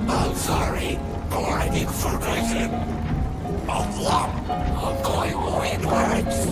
I'm sorry, blinding forbidden. I'm going inwards.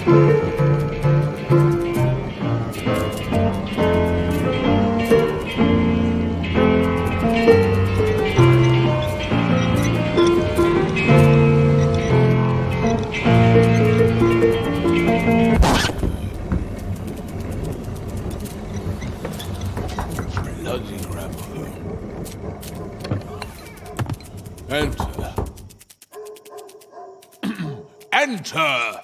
Bloody grandmother. Enter. Enter!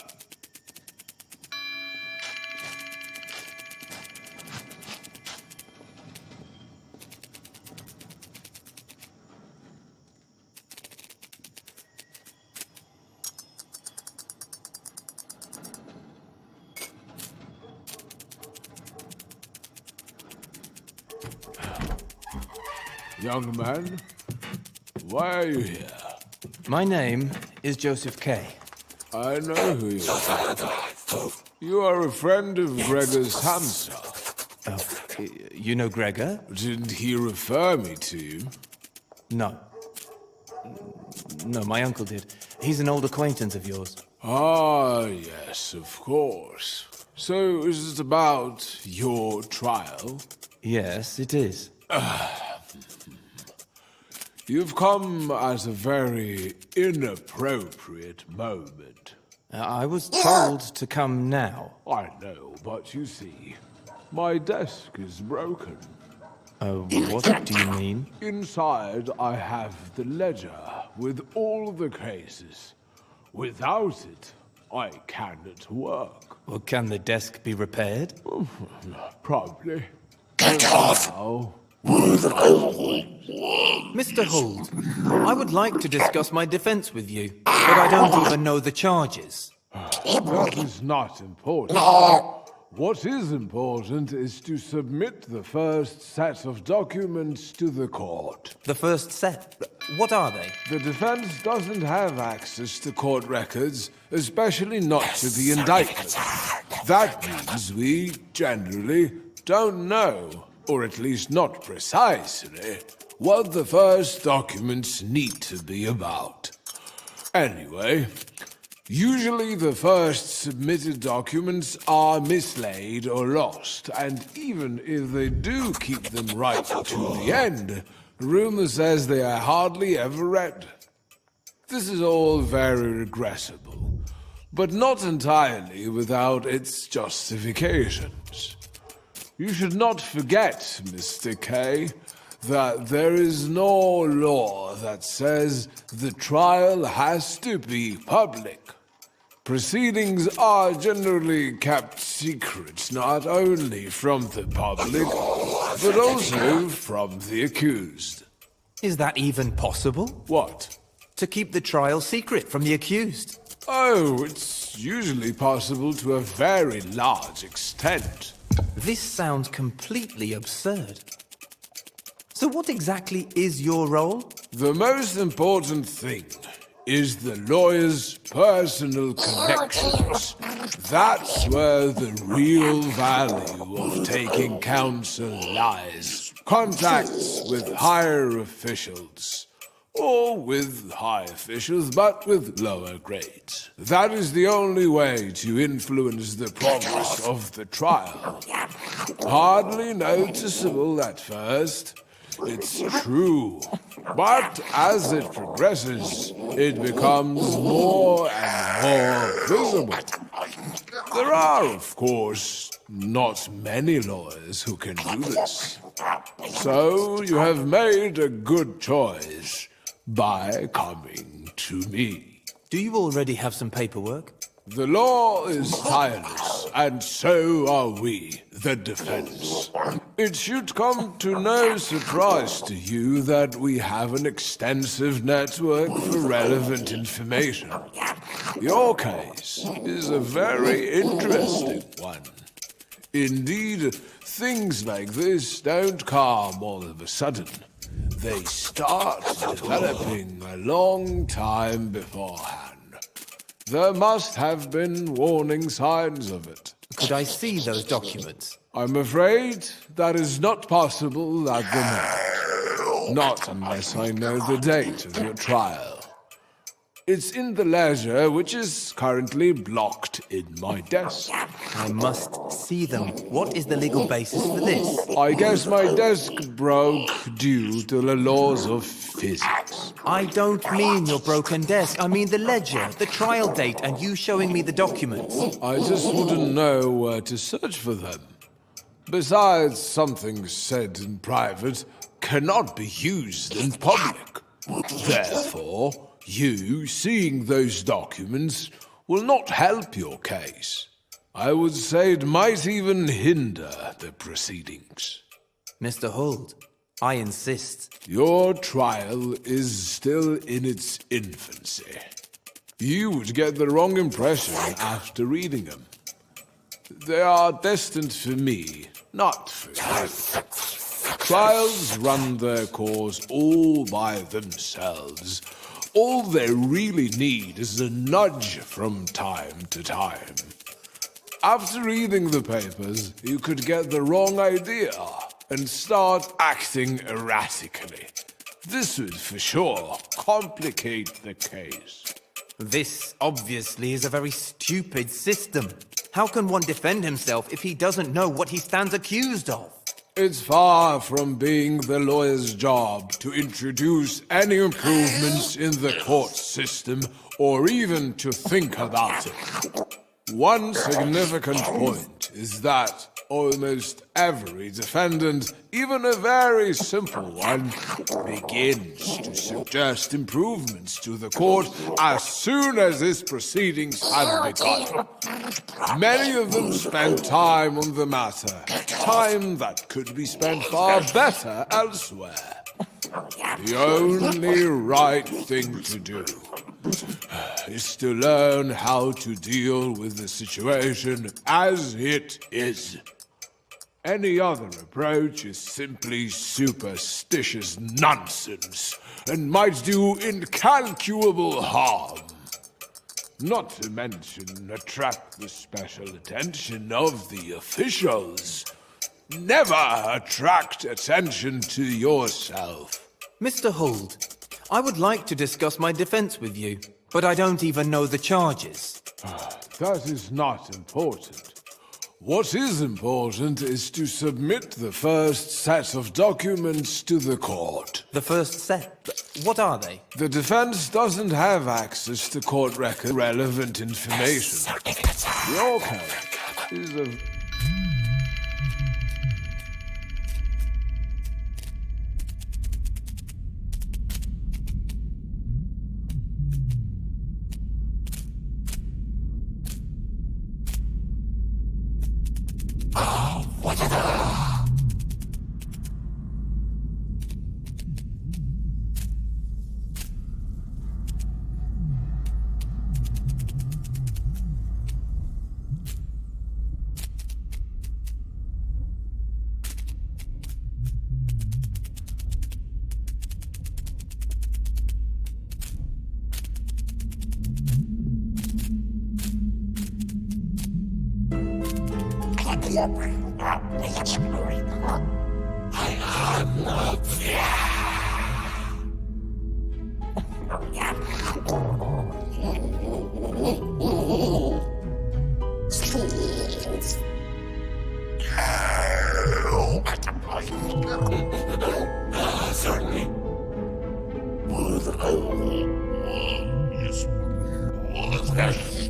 Young man, why are you here? My name is Joseph Kay. I know who you are. You are a friend of Gregor's Hamster. You know Gregor? Didn't he refer me to you? No. No, my uncle did. He's an old acquaintance of yours. Ah, yes, of course. So, is it about your trial? Yes, it is. You've come at a very inappropriate moment. I was told to come now. I know, but you see, my desk is broken. What do you mean? Inside, I have the ledger with all the cases. Without it, I cannot work. Well, can the desk be repaired? Probably. Get off! Now, Mr. Holt, I would like to discuss my defense with you, but I don't even know the charges. that is not important. What is important is to submit the first set of documents to the court. The first set? What are they? The defense doesn't have access to court records, especially not to the indictment. That means we generally don't know, or at least not precisely, what the first documents need to be about. Anyway, usually the first submitted documents are mislaid or lost, and even if they do keep them right to the end, rumor says they are hardly ever read. This is all very regrettable, but not entirely without its justifications. You should not forget, Mr. K, that there is no law that says the trial has to be public. Proceedings are generally kept secret not only from the public, but also from the accused. Is that even possible? What? To keep the trial secret from the accused? Oh, it's usually possible to a very large extent. This sounds completely absurd. So what exactly is your role? The most important thing is the lawyer's personal connections. That's where the real value of taking counsel lies. Contacts with higher officials. Or with high officials, but with lower grades. That is the only way to influence the progress of the trial. Hardly noticeable at first, it's true. But as it progresses, it becomes more and more visible. There are, of course, not many lawyers who can do this. So you have made a good choice by coming to me. Do you already have some paperwork? The law is tireless, and so are we, the defense. It should come to no surprise to you that we have an extensive network for relevant information. Your case is a very interesting one. Indeed, things like this don't come all of a sudden. They start developing a long time beforehand. There must have been warning signs of it. Could I see those documents? I'm afraid that is not possible at the moment. Not unless I know the date of your trial. It's in the ledger, which is currently blocked in my desk. I must see them. What is the legal basis for this? I guess my desk broke due to the laws of physics. I don't mean your broken desk. I mean the ledger, the trial date, and you showing me the documents. I just wouldn't know where to search for them. Besides, something said in private cannot be used in public. Therefore, you seeing those documents will not help your case. I would say it might even hinder the proceedings. Mr. Holt, I insist. Your trial is still in its infancy. You would get the wrong impression after reading them. They are destined for me, not for you. Trials run their course all by themselves. All they really need is a nudge from time to time. After reading the papers, you could get the wrong idea and start acting erratically. This would for sure complicate the case. This obviously is a very stupid system. How can one defend himself if he doesn't know what he stands accused of? It's far from being the lawyer's job to introduce any improvements in the court system or even to think about it. One significant point is that almost every defendant, even a very simple one, begins to suggest improvements to the court as soon as its proceedings have begun. Many of them spend time on the matter, time that could be spent far better elsewhere. The only right thing to do is to learn how to deal with the situation as it is. Any other approach is simply superstitious nonsense and might do incalculable harm. Not to mention attract the special attention of the officials. Never attract attention to yourself. Mr. Holt, I would like to discuss my defense with you, but I don't even know the charges. That is not important. What is important is to submit the first set of documents to the court. The first set? What are they? The defense doesn't have access to court record relevant information. Your case is a... Certainly. Yes.